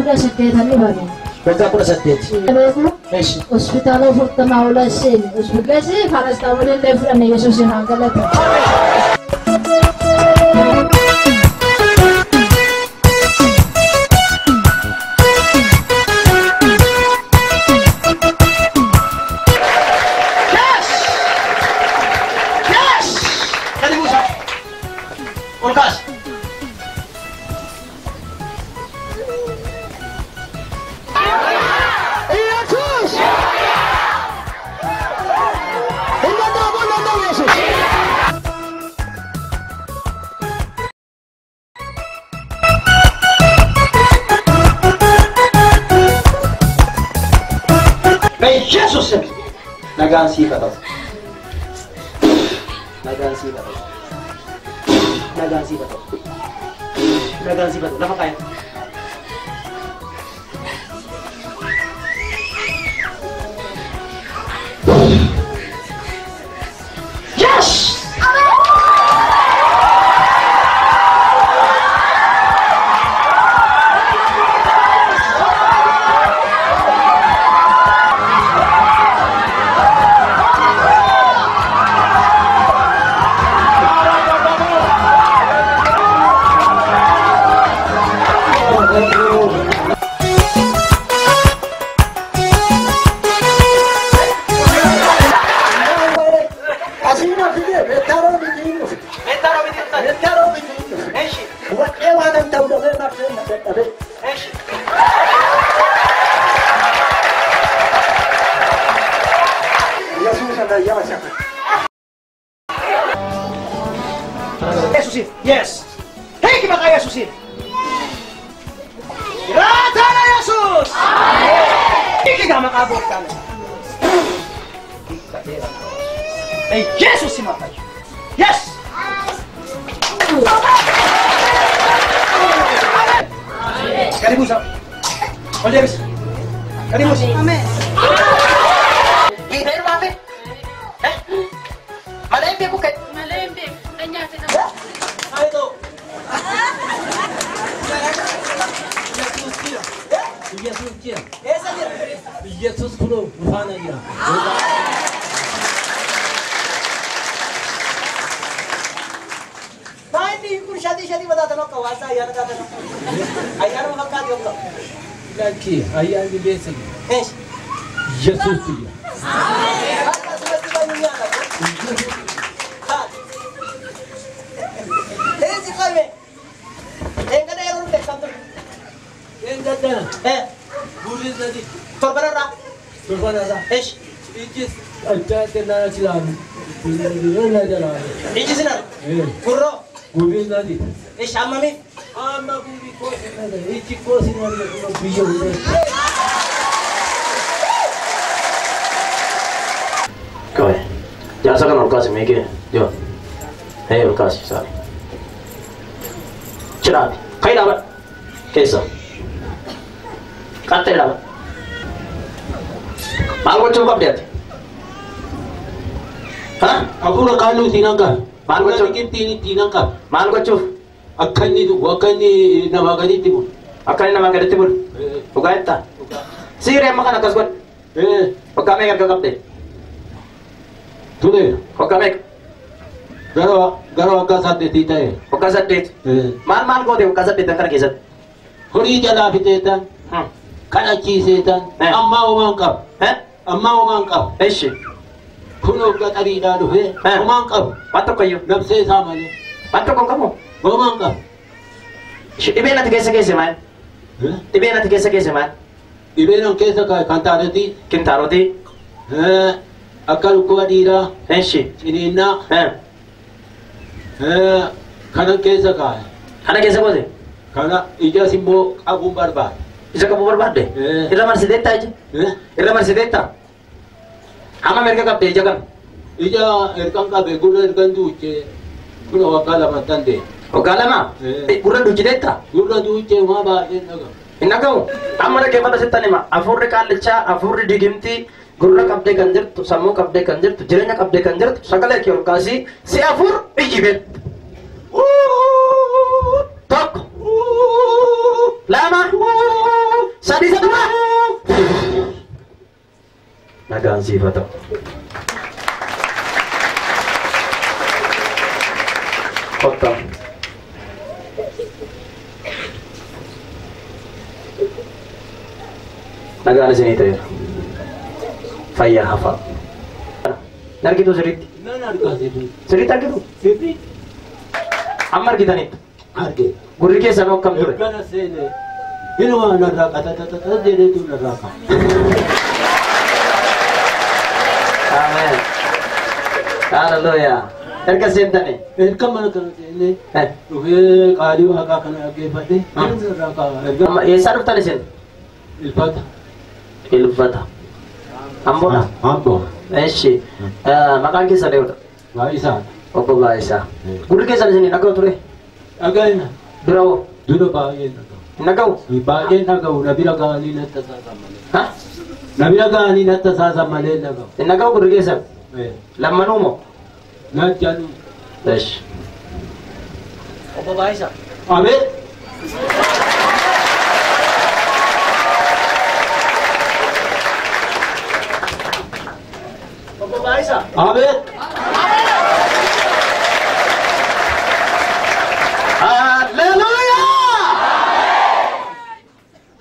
kura sakitani bagi. Waggaa 18. Beeku Eeshi. hospitaala furtama ula seen hospitaala seen parastamool illee fudhanne Yesuus hin hangalatu. Jesus nagaan sii ta'u. Nagaan sii ta'u. Nagaan sii ta'u. Nagaan sii ta'u. Lafa kaya. Yes! Yesusin, yes. Hei kita kaya Yesusin. Rata na Yesus. Amen. Kita makabot ka na. Hey, Yesus si Matay. Yes. Karibu sa. Oleh Karibu. Amen. Ini apa? Malembe bukan? Malembe. Tanya tanya. Ayo. Yesus dia. Esa dia. Yesus kulo Tuhan dia. Main di शादी बताता ना कवासा यार का ना आयार में हक्का दियो तो लड़की आयार भी ले सके यीशु दिया Kau jangan segan orang kasih mikir, jo, hei orang kasih sorry, cerat, kau dapat, kesah, kata dapat, malu cukup dia, hah? Aku nak kalu tinangka, malu cukup tinangka, malu cukup, akan ni tu, nama kani tu, akan nama kani tu, bukan itu, sihir yang makan akas buat, bukan mereka kagak deh. Tune, okamek. Garo kasat detita hai. Kasat det. Man ko de kasat det tangkar kesat. Hori jala bitetan. Kana chi setan. Amma umangka. Amma umangka. Eshi. Kuno ka tari dalu he. Umangka. Pato kayo. Nafse samane. Pato kong kamu. Umangka. Ibe na kesa man. Ibe na kesa man. Ibe na kesa ka kantaroti. Kintaroti. Akal ko adira, enshi, ini na, kana kesa ka, kana kesa boleh, kana ija simbo abu barbar, ija kabu barbar deh, ira masih deta aja, ira masih deta, ama mereka kap deh jangan, ija erkan kabe gula erkan duce, gula wakala matan deh, wakala mah, gula duce deta, gula duce mah bah enak kau, amar ke pada setan mah, afur kalcha, afur digimti. Gurra kabde kanjir tu samu kabde kanjir tu jirenya kabde kanjir tu sakale ki orkasi se afur ijibet tok lama Sadii saduma. Nagaan siifaa ta'u. Kottaa. Nagaan isinii ta'eera. Fayyaa hafaa. Nargitu sirriitti. Sirriitti argitu? Sirriitti. Amma argitanitti. Arge. Gurri keessan akkam ture? Kana seene. Inuma narraa qatatata jedheetu narraa qaba. Amen. Hallelujah. Erga seentanii. Erga mana kana seene. Dhufee qaalii waaqaa kana dhaggeeffate. Narraa qaba. Amma eessaa dhuftan isin? Ilfata. Ilfata. Amboodha? Amboo. Eshi. Maqaan keessa deemudha. Baayisaa. Obbo Baayisaa. Gurri keessan isin dhaga'u ture? Dhaga'ina. Dura hoo? Dura baay'ee dhaga'u. Nagaw? Baay'ee nagaw. Nabira gaalii natti saasan malee. Ha? Nabira gaalii natti saasan malee nagaw. Nagaw gurri keessan? Lammanuu moo? Najjanu. Eshi. Obbo Baayisaa. Abee. Obbo Baayisaa. Abee.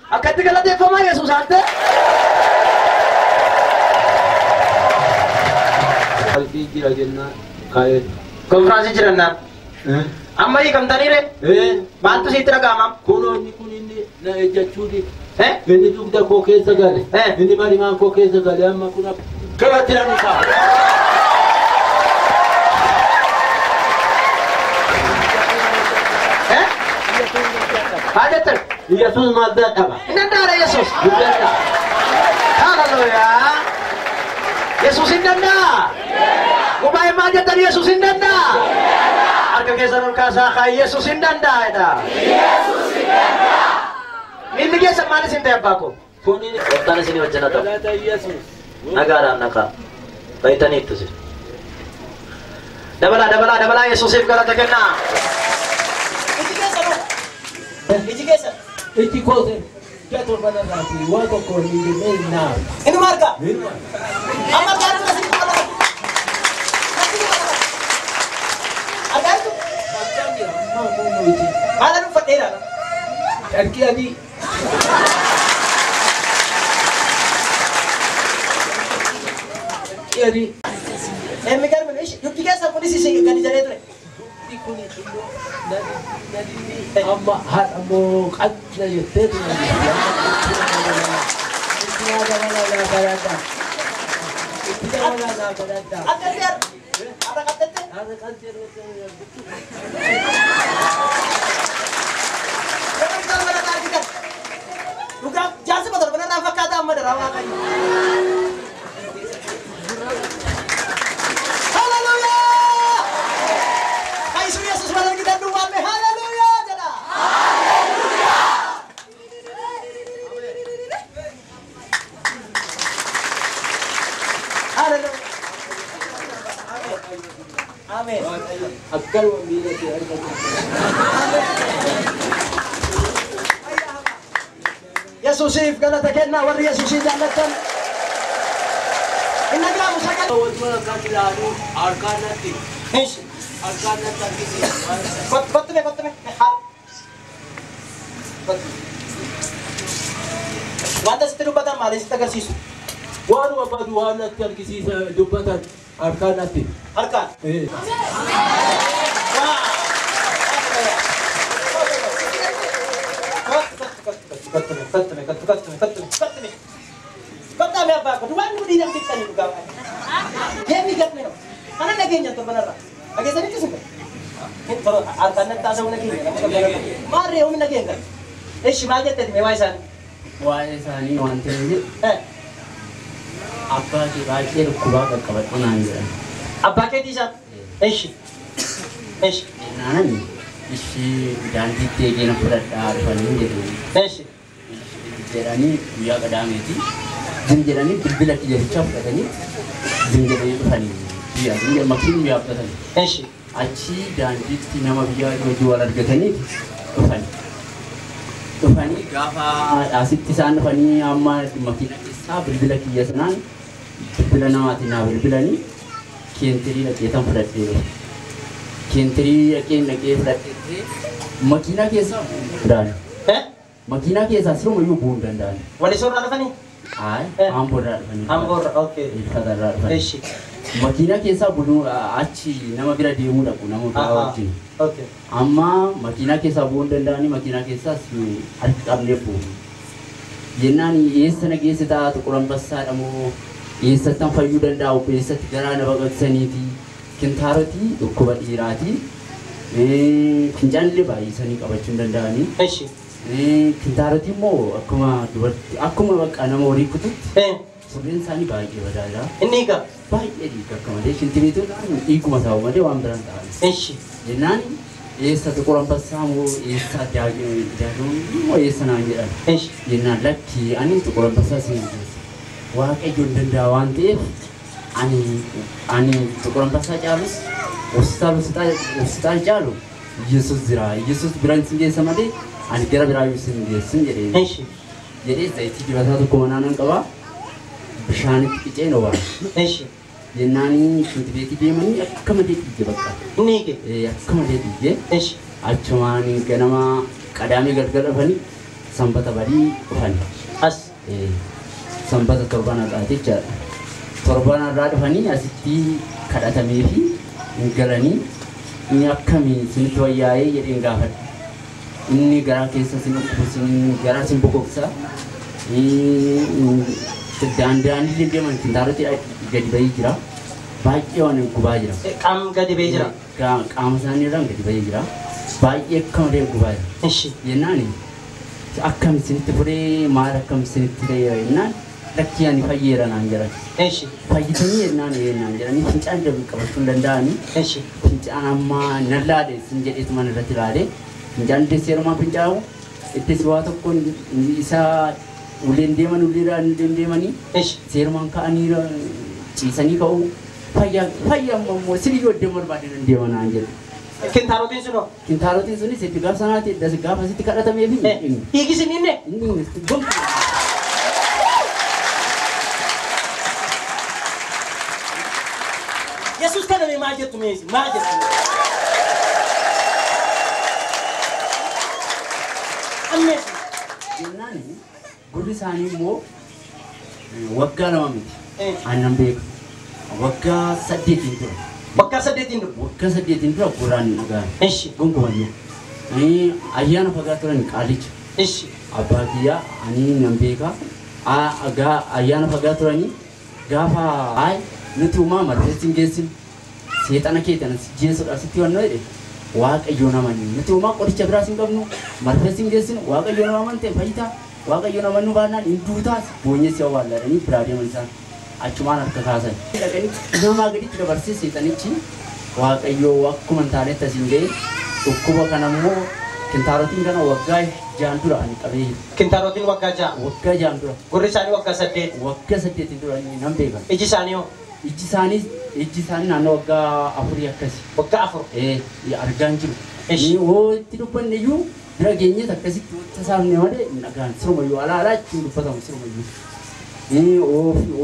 Akkatti galateeffamaa Yesuus ante. Qalbii jira jennaan kaa'ee. Konfiraansii jirannaan. Amma hiikamtaniire? Maaltu sitti dhaga'ama? Kunoonni kun inni na ejjachuuti. Inni dugda koo keessa gale. Inni marimaan koo keessa gale amma kun galatti nan isaa. Hajatan. Yesus maal dhaba? Inna dara Yesus. Hallelujah. Yesus inna da. Kubai majatan Yesus inna da. Harga keessa ol kaasaa kaa Yesus inna da eda. Yesus inna da. Inni keessa maal isin ta'e abbaa koo? Fooniin qoftaan isinii wajjin haa ta'u. Galata Yesus. Nagaadhaan naqa. Baytaniittu si. Dabalaa Yesusiif galata kennaa. Iji keessa. Iji koose. Jatuh mana rasi. Waktu kau ini mana? Ini marga. Amar jangan masih di mana? Ada itu. Macam dia. Mau iji. Mana tu fatera? Terki adi. Adi. Mikir mana? Yuk tiga sama polisi sih kan di jalan itu. Amma har amo katla yete tu Amin. Akal membina di harga. Yesusif galata kenna warri Yesusin jaalatan. Inna gaa musaka. Wajma kadilaanu arkanatti. Hish. Arkanatti. Kottme. Wanta sitti dubbatan maali sitti agarsiisu? Waan wabbadu waan natti argisiisa dubbatan arkanatti. Arkan. Kata me apa? Kedua ni di dalam kita ni juga. Dia mikir ni. Mana lagi yang tu benar? Lagi saya ni suka. Kalau arkan tak tahu lagi. Mari umi lagi enggak? Shimaja tadi mewaisan. Waisan ni wanti ni. Apa di bahagian kubah berkabat mana ni? Apa ke di sana? Esh. Nani? Isi janji tiga nak beradar paling jadi. Esh. Jerani biar kadang itu. Jerani bila tidak cakap katanya. Jerani itu paling. Biar dia makin biar katanya. Esh. Aci janji nama biar jualan katanya. Paling. dhufanii gaafa asitti isaan dhufanii amma makiina keessaa bilbila kiyya sanaan bilbila namaatiin naa bilbilanii keentirii dhaqeetan fudhadhee keentirii dhaqee fudhadhee makiina keessaa bu'uudhaan makiina keessaa sirumayyuu bu'uu danda'an. Wali soorraa dhufanii? Amboorraa dhufanii. Amboorraa okay. Ilfatarraa dhufanii. Makiina keessaa bu'uu achi nama bira deemuu dhaqu nama biraa wajjin. Okay. Amma makiina keessaa bu'uu danda'anii makiina keessaas harki qabnee bu'u. Jennaan eessa nageessa taa'atu Quranbassaadha moo eessattan fayyuu danda'u eessatti garaa na baqaqsaniiti kintaarotii dhukkuba dhiiraati. Fincaanillee baay'isanii qabachuu hin danda'anii. Kintaarotii immoo akkuma dubartii akkuma bakka nama horii kututti surreen isaanii baay'ee badaadha. Inni hiika? Baay'ee dhiiga akka malee shintibeetoodhaan dhiiguma ta'u malee waan biraan ta'an. Jennaan eessa Quranbassaa moo eessa Daadoon moo eessa naan jedhan. Jennaan lakki ani Quranbassaa seenaa waaqayyo hin danda'a waan ta'eef ani Quranbassaa caalus hospitaal caalu Yesus jira. Yesus biraan sin geessa malee ani gara biraa sin geessin jedhee. Jedhee zayitii dibataa tokko manaan qaba. Bishaanitti qicee no waan. Jennaanii shintibeetii deemanii akka malee dhiige bakka. Inni hiike? Akka malee dhiige. Achumaan ganama qadaamee galgala dhufanii sanbata badii dhufanii. As? Sanbata torban irraa jechaadha. Torban irraa dhufanii asitti kadhatamee fi galanii inni akkamii isinitti wayyaa'ee jedheen gaafadha. Inni garaa keessa isin dhukkubu garaa isin boqoqsa. Daandii deeman kintaarotii gadi bahii jira. Baay'ee waan gubaa jira. Qaama gadi bahee jira? Qaama isaanii irraan gadi bahee jira. Baay'ee akka malee gubaa jira. Jennaani akkam isinitti fudhee maal akkam isinitti ta'e jennaan lakkii ani fayyeera naan jedhan. Fayyitanii jennaan jedhanii fincaan dabii qabachuu hin danda'anii. Fincaan amma nan laade isin jedheetu mana irratti laade. Fincaan itti seerumaan fincaa'u ittis waa tokko isaa uleen deeman uleedhaan deemanii seerumaan ka'anii ciisanii ka'u fayyaa immoo siriyyoo deemu barbaadan deeman naan jedhu. Kintaarotiin sunoo? Kintaarotiin sunis itti gaafa sanaatti gaafa asitti kadhatameef hiikis inni inni? Inni gonfu. Yesus kana maal jettu meesi? Maal jettu? Ammeesi? Jennaani gurri isaanii immoo waggaa lama miti. Aannan beeku. Waggaa 8 ture. Waggaa 8 ture? Waggaa 8 ture gurraan dhagaan. Gonkumanne. Ayyaana fagaa turan qaalicha. Abbaa kiyyaa ani nan beeka. Ayyaana fagaa turanii gaafa nuti uumaa marfeessin geessin seexana keetan jeesudha sitti wannoo jedhe waaqayyo namani nuti uumaa qoricha biraas hin qabnu marfeessin geessin waaqayyo nama amante fayyitaa waaqayyo nama nu baannaan hin duutaas boonyessi awwaalladhanii biraa deeman isaan achumaan harka kaasan. Namaa gaditti dabarsee seexanichi waaqayyo akkuma hin taanetti asiin ga'e dhukkuba kanammoo kintaarotiin kana waggaa 6 dura ani qabee. Kintaarotiin waggaa 6? Waggaa 6 dura. Gurri isaanii waggaa 8? Waggaa 8 dura nan beekan. Iji isaanii hoo? Iji isaanii naannoo waggaa 4 akkasi. Waggaa 4? Argaan jiru. Yoo itti dubbanne iyyuu bira geenyeet akkasitti tasaafne malee hin dhagaan sirumayyuu alaa ittiin dubbatamu sirumayyuu.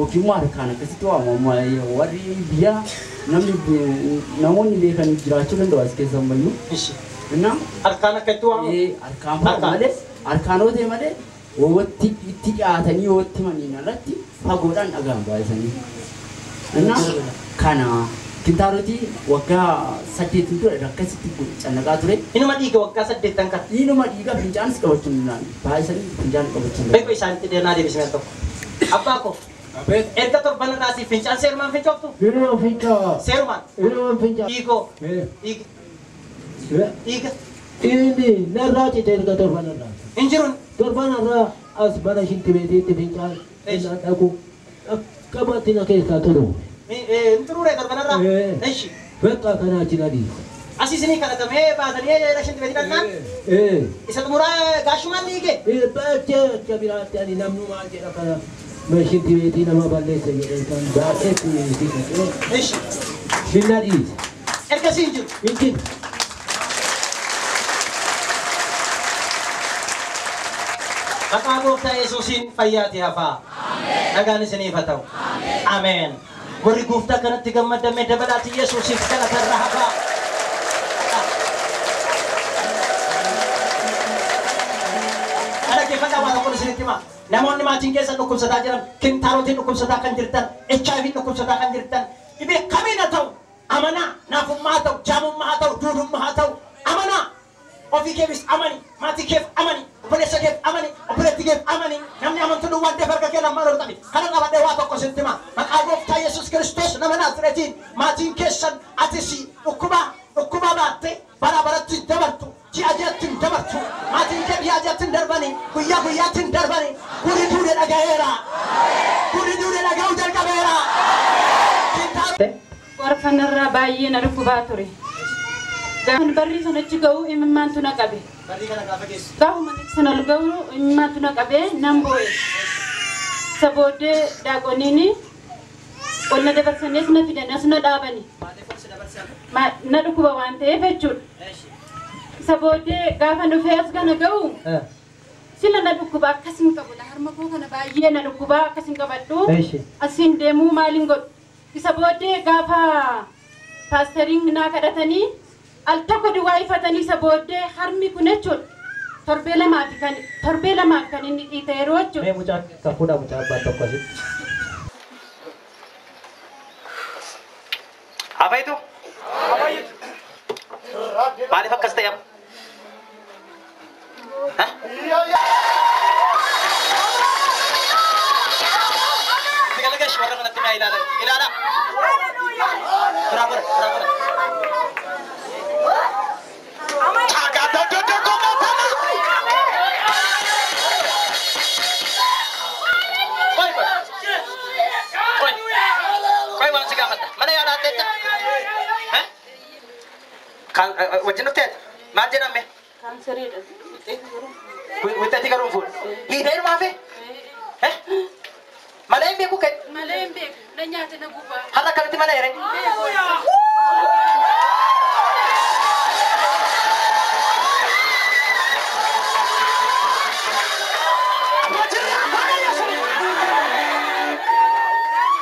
Ogimmaa harkaan akkasitti waamamu warri biyyaa namoonni beekan jiraachuu danda'u as keessa ammayyuu. Harkaan akkatti waamamu? Harkaan malee harkaanotee malee wootti itti dhiyaatanii wootti maniin alatti fagoodhaan dhagaan baay'isanii. Kana kintaarotii waggaa 8 dura akkasitti cannaqaa ture. Inuma dhiiga waggaa 8 kan? Inuma dhiiga fincaanis qabachuu hin danda'an. Baay'isanii fincaan qabachuu hin danda'an. Beeku isaanitti deemnaa deebisnee tokko. Abbaa koo. Erga torban irraasii fincaan seerumaan fincooftu? Yeroo fincaa. Seerumaan? Yeroo fincaa. Dhiigoo? Dhiiga? Inni narraa cite erga torban irraa. Hin jiruun? Torban irraa as bara shintibeetiitti fincaan innaan dhaqu qabatti na keessaa turu. Hin turure torban irraa? Eshi. Bakka kanaa achi na dhiisa. Asii isinii kadhatamee baatanii shintibeetii dhaqnaan? Isa xumuraa gaashumaan dhiige? Bacha biraatti ani namnu maal jedha kana. Shintibeetii nama balleessa jedhee kan baay'eetti dhiqee. Eshi. Shinna dhiisa. Ergasii hin jiru? Hin jiru. Maqaa gooftaa Yesuusiin fayyaati hafaa. Nagaan isiniif haa ta'u. Ameen. Warri gooftaa kanatti gammadame dabalaati Yesuusiif galatarra hafaa. Dhaggeeffadhaa waan tokko isinitti himaa. Namoonni maatiin keessa dhukkubsataa jiran, kintaarotiin dhukkubsataa kan jirtan, HIV dhukkubsataa kan jirtan, dhibee kamiin haa ta'u, amanaa, naafummaa haa ta'u, jaamummaa haa ta'u, duudummaa haa ta'u, amanaa. Ofii keefis amani, maatii keef amani, obboleessa keef amani, obboleetti keef amani. Namni amantuu duwwaan deef harka kee lammaan ol qabi. Kana qabadhee waa tokko isinitti himaa. Maqaa gooftaa Yesuus Kiristoos nama Naazreetiin maatiin keessan atis dhukkubaa baattee bara baratti dabartu. Ji'aatti dabartu maatiin kee biyyaatti darbani guyyaa guyyaatti darbani guri duudhe dhagaheera guri duudhe dhagahuu jalqabeera. Warfanarraa baay'ee na dhukkubaa ture. Gaafan barri sanatti ga'u imimmaantu na qabe. Gaafuma sana ga'u imimmaantu na qabe nan boo'e. Isa booddee daaqoniini qonna dabarsanis na fidan as na dhaabani. Na dhukkuba waan ta'eef jechuudha. Sabode gaafa dhufee as kana ga'u sila na dhukkuba akkasin qabu la harma koo kana baay'ee na dhukkuba akkasin qabadhu asin deemuu maaliin godhu isa booddee gaafa paastariin naa kadhatanii al tokko duwwaa ifatanii isa booddee harmi kun jechuudha torbee lamaaf kan inni dhiite yeroo jechuudha. Mee mucaa kafuudha mucaa abbaa tokko asitti. Abaitu. Maaliif akkas ta'e? Tinggal guys, warna mana timnya ilala. Berapa? Caga do koma. Koi mana sih kamat? Mana yang ada teta? Kan wajib nuktet, macam mana? Kanser itu. Wita tiga rumput. Lihat rumah apa? Mana yang beku ket? Mana yang beg? Nanya tu nak buka. Harap kalau di mana ya?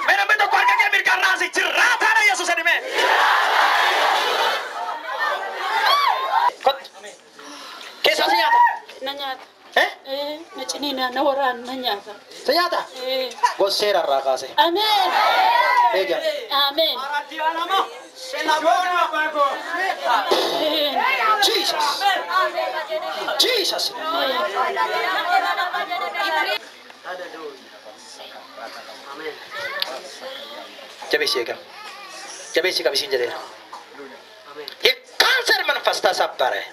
Mana bentuk keluarga kami berkarnasi cerah tanah Yesus ini me. Kisah senyata? Nanyata. Nanya. Nawaran nanyata. Senyata? Gosera rakase. Amen. Ega. Amen. Jesus. Jesus. Coba sih kami sinjadi. Ye kanser manifesta sabtar hai.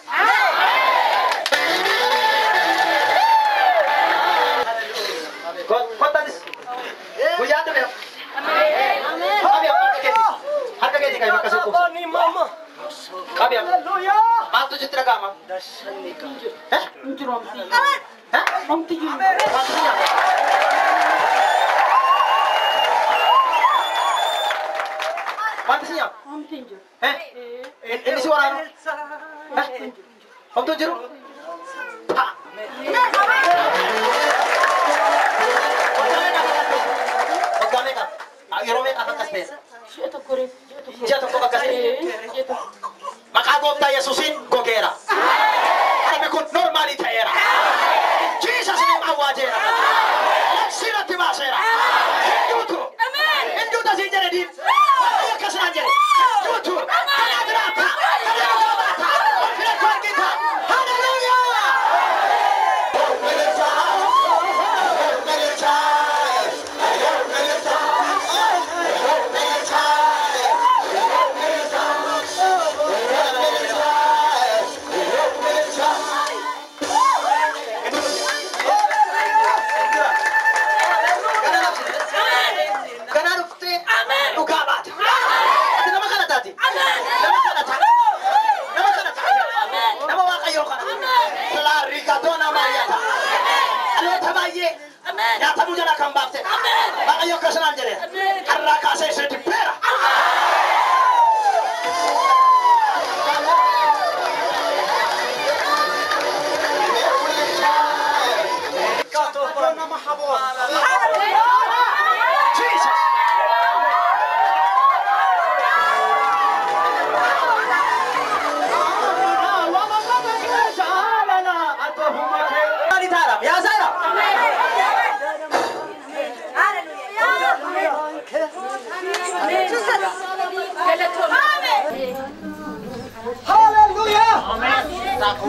Kau tadi, gua jatuh ya. Amin. Harga kedi kayak makan suku. Kabi ya. Mal tu citra kama. Hah? Hah? Mantisnya? Ini suara apa? Hah? Om tujuh. Maka gooftaa Yesuusin gogeera. Harmi kun normaali ta'eera. Jesus ni awwaajeera. Sirratti baaseera. Hinduuta siin jedhe diin. Akkasnaan jedhe. Hinduutu. Kanaa jiraata. Kanaa jiraata. Filattu argita. Hallelujah. Nyatamu jangan kembali. Maka yuk kesenangan jadi. Karena kasih saya dibera.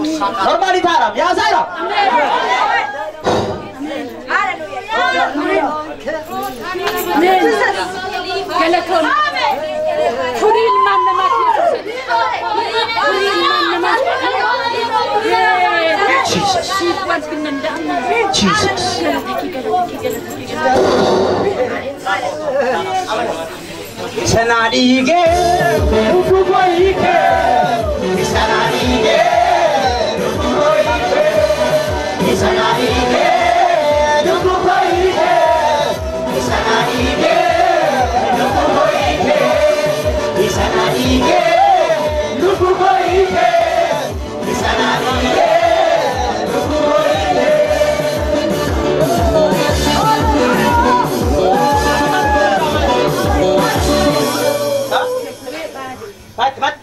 Normali taram. Ya Zaira. Galaton. Furil man namat. Furil man namat. Jesus. Jesus. Sanadige, Ufugoike, Sanadige, Ufugoike, Sanadige, Ufugoike, Sanadige, Ufugoike, Sanadige, Ufugoike, Sanadige, Mat.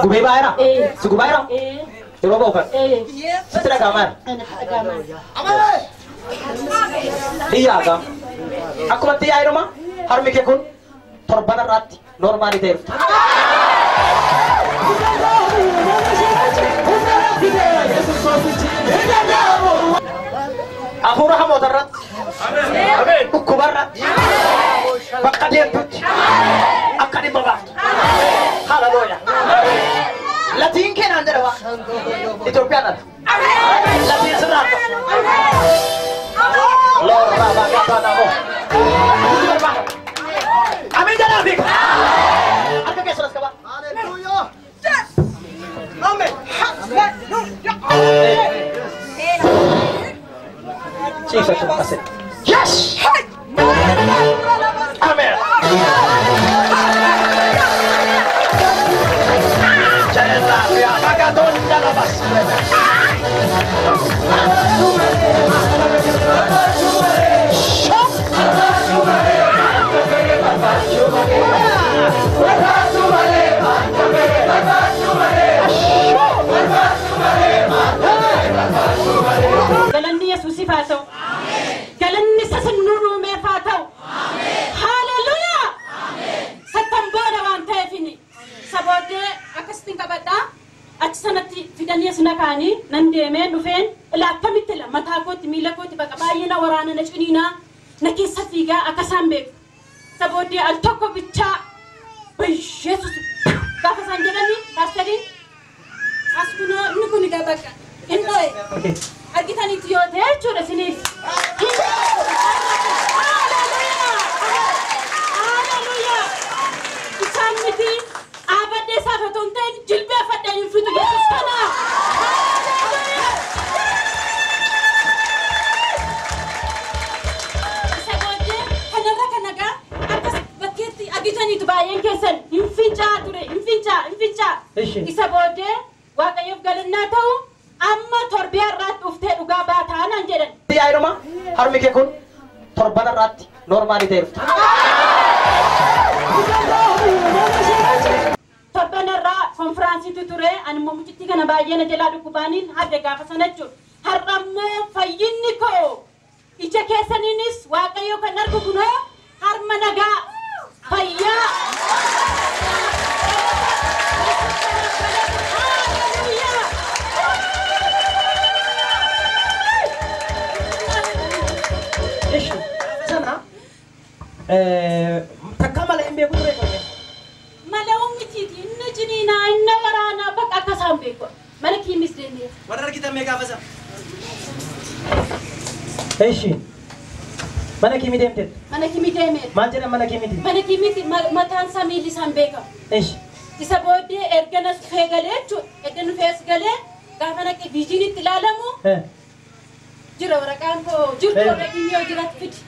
Gubay bayra. Su gubay ra. Coba bawa kan. Setelah kamar. Iya kam. Aku mati air rumah. Harus mikir kun. Torban rat. Normal itu. Aku rahmat rat. Amin. Kubar rat. Bakal dia tuh. Akan dibawa. Haleluya. Latin kan anda dah. Ethiopia dah. Latin sebelah. Lord Baba kata namo. Amin jangan habis. Apa kesalahan kawan? Haleluya. Amin. Jesus terima kasih. Yes. Amin. Galanni Yesus sifatau. Galanni sasenuru me fatau. Haleluya. Satambora wante fini. Sabode akastin kabada. Aksanati fidaniya sunakani nandeme nufen ila kamitela matakoti milakoti bakabayina warana nachunina nakisa figa akasambe sabode altoko bicha bay Jesus kafa sanjani pastori askuno nukuni gabaka indoy agitani tiyote chura sinif haleluya isanmiti abade safatonte jilbe fadani futu Jesus kana sabode hanara kanaga akas baketi agitani tubayen kesen infincha ture infincha isabode waaqayyof galannaa ta'u amma torbiyaa irratti uftee dhugaa baataan an jedhan Airuma harmi kee kun torban irratti normaali ta'e torban irraa konfiraansiitu ture ani mucitti kana baay'ee na jalaa dhukkubaaniin hadda gaafa sana jechuudha har'ammoo fayyinni koo ija keessaniinis waaqayyo kan argu kunoo harma nagaa fayyaa takkamala hin beeku ture qoye malawumni titi inna jiniina inna waraana bakka akkasaan beeku mana kiimis deemee warra argitan meeqa afasa eeshi mana kimi deemte mana kimi deemee maal jedhan mana kimiti mana kimiti mataan isaa miilli isaan beekama eeshi isa booddee ergana dhufee galee jechuudha ergana dhufees galee gaafa naqee viijiniitti ilaalamu jira waraqaan koo jirtu waraqni yoo jiraatu fidi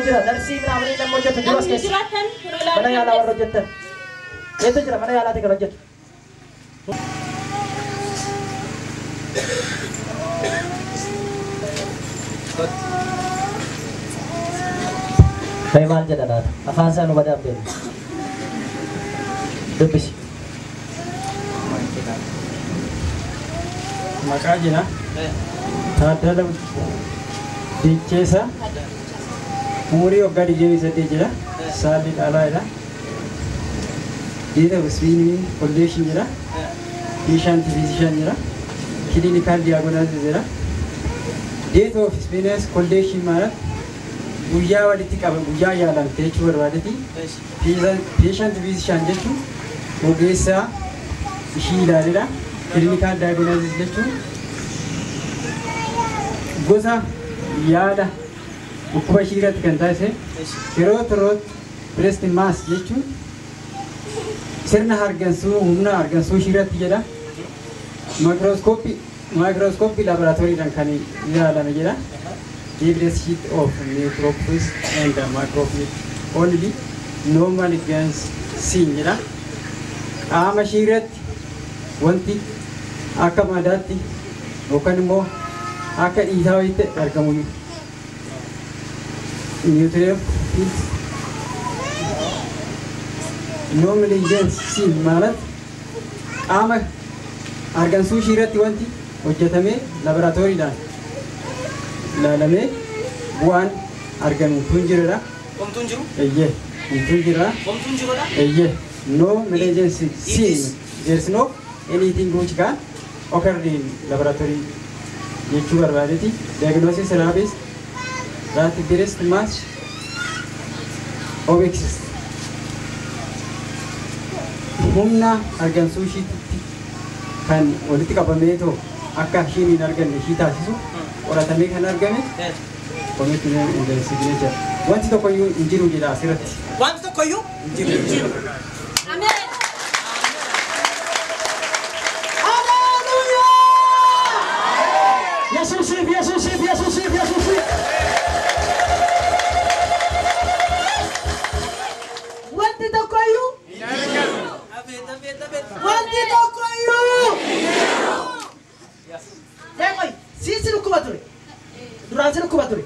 jira narsii naamni nammoo jettu jiras keessa jiraatan mana yaalaa warra jettan eessa jira mana yaalaati kan hojjetu Kai maal jedha laata afaan isaa nu badaan beeku dubbisi maqaa jina taaddala dicheesa umurii waggaa 28 jira saalli dhalaa jira dhiira wisbiinii kolleeshin jira patient physician jira. Clinical diagnosis jira. Date of experience collection marat guyyaa walitti qaba guyyaa yaalamte jechuu barbaadeti. Patient physician jechuun ogeessaa ishii ilaaludha. Clinical diagnosis jechuun gosa yaada dhukkuba ishii irratti kan taasise. Yeroo breast mass jechuun sirna hargansuu humna hargansuu ishii irratti jedha. Microscopy laboratory kan ilaalame jedha. Evidence sheet of necropsy and microscopy only normal gains seen jedha. Qaama ishii irratti wanti akka madaatti yookaan immoo akka dhiitaa wayiitti argamu. Neutrophils normally gains seen ማለት qaama argansuu ishii irratti wanti hojjetamee laboraatooriidhaan ilaalamee bu'aan argamu tun jirudha. Omtuun jiru? Eeyyee, tun jira. Omtuun jirudha? Eeyyee, no malignancy seen. There's no anything which can occur in laboratory. Jechuu barbaadeti. Diagnosis rabies that breast mass obesis. Humna argansuu ishiitti kan walitti qabamee too akka ishiin hin arganne ishii taasisu qoratamee kan argame commitment in the signature. Wanti tokkoyyuu hin jiru jedha asirratti. Wanti tokkoyyuu hin jiru. Amen. Wanti tokkoyyuu wanti tokkoyyuu deeqoy siisi dhukkuba ture duraan si dhukkuba ture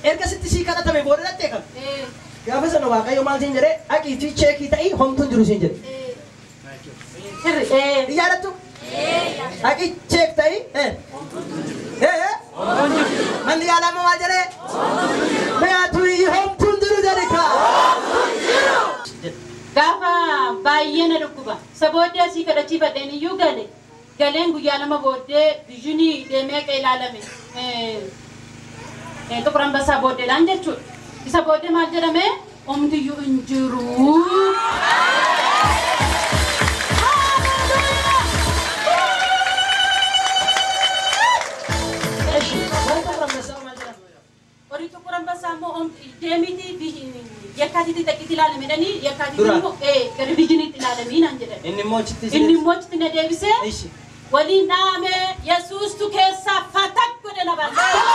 erga sitti sii kadhatame booda dhattee kam gaafa sana waaqayyo maal siin jedhee dhaqiitii cheekii ta'ii homtuun jiru siin jedhe iyyaadhattu dhaqii cheek ta'ii manni yaalama maal jedhee meetu homtuun jiru jedhe kaa Gaafa baay'ee na dhukkuba. Sabooddee asii kadhachiifadheen iyyuu galeen guyyaa lama booddee vizyinii deemee ilaalame. Xuqur Ambassaa booddeedhaan jechuudha. Isa booddee maal jedhame homtiyyuu hin jiru. Horii Xuqur Ambassaa immoo deemitii yakkaatiitti taqiitti ilaalame jedhanii yakkaatiitti immoo gara vizyiniitti ilaalamii naan jedhan. Inni immoo achitti na deebisee waliin dhahamee Yesuustu keessaa fatak godhe na barbaada.